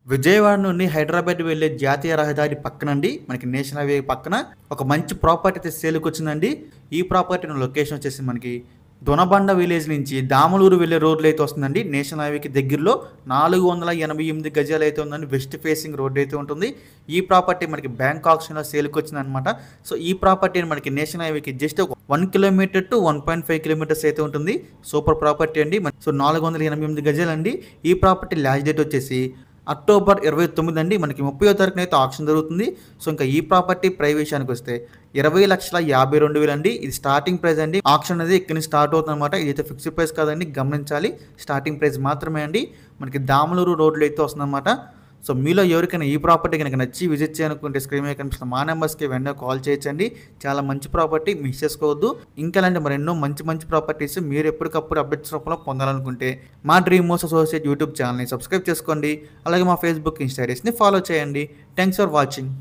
విజయవాడ నుండి హైదరాబాద్ వెళ్ళే జాతీయ రహదారి పక్కనండి మనకి నేషనల్ హైవే పక్కన ఒక మంచి ప్రాపర్టీ అయితే సేల్కి వచ్చిందండి. ఈ ప్రాపర్టీ లొకేషన్ వచ్చేసి మనకి దొనబండ విలేజ్ నుంచి దామలూరు వెళ్ళే రోడ్లు అయితే వస్తుందండి. నేషనల్ హైవేకి దగ్గరలో 488 గజాలు అయితే ఉందండి. వెస్ట్ ఫేసింగ్ రోడ్ అయితే ఉంటుంది. ఈ ప్రాపర్టీ మనకి బ్యాంక్ ఆప్షన్లో సేల్కి వచ్చిందనమాట. సో ఈ ప్రాపర్టీ మనకి నేషనల్ హైవేకి జస్ట్ 1 కిలోమీటర్ టు 1.5 కిలోమీటర్స్ అయితే ఉంటుంది. సూపర్ ప్రాపర్టీ అండి. సో 488 గజాలు అండి. ఈ ప్రాపర్టీ లాస్ట్ డేట్ వచ్చేసి అక్టోబర్ 29 అండి. మనకి 30వ తారీఖున అయితే ఆప్షన్ జరుగుతుంది. సో ఇంకా ఈ ప్రాపర్టీ ప్రైస్ విషయానికి వస్తే 20,52,000 అండి. ఇది స్టార్టింగ్ ప్రైస్ అండి. ఆప్షన్ అనేది ఇక్కడ నుంచి స్టార్ట్ అవుతుంది అనమాట. ఇదైతే ఫిక్స్డ్ ప్రైస్ కాదండి, గమనించాలి. స్టార్టింగ్ ప్రైస్ మాత్రమే అండి. మనకి దామలూరు రోడ్లు అయితే వస్తుందన్నమాట. సో మీలో ఎవరికైనా ఈ ప్రాపర్టీ కనుక నచ్చి విజిట్ చేయాలనుకుంటే స్క్రీన్ మీద కనిపిస్తున్న మా నెంబర్స్కి వెంటనే కాల్ చేయొచ్చండి. చాలా మంచి ప్రాపర్టీ, మిస్ చేసుకోవద్దు. ఇంకా అలాంటి మరెన్నో మంచి ప్రాపర్టీస్ మీరు ఎప్పటికప్పుడు అప్డేట్స్ రూపంలో పొందాలనుకుంటే మా డ్రీమ్ మోస్ అసోసియేట్ యూట్యూబ్ ఛానల్ని సబ్స్క్రైబ్ చేసుకోండి. అలాగే మా ఫేస్బుక్, ఇన్స్టాగ్రామ్ని ఫాలో చేయండి. Thanks for watching.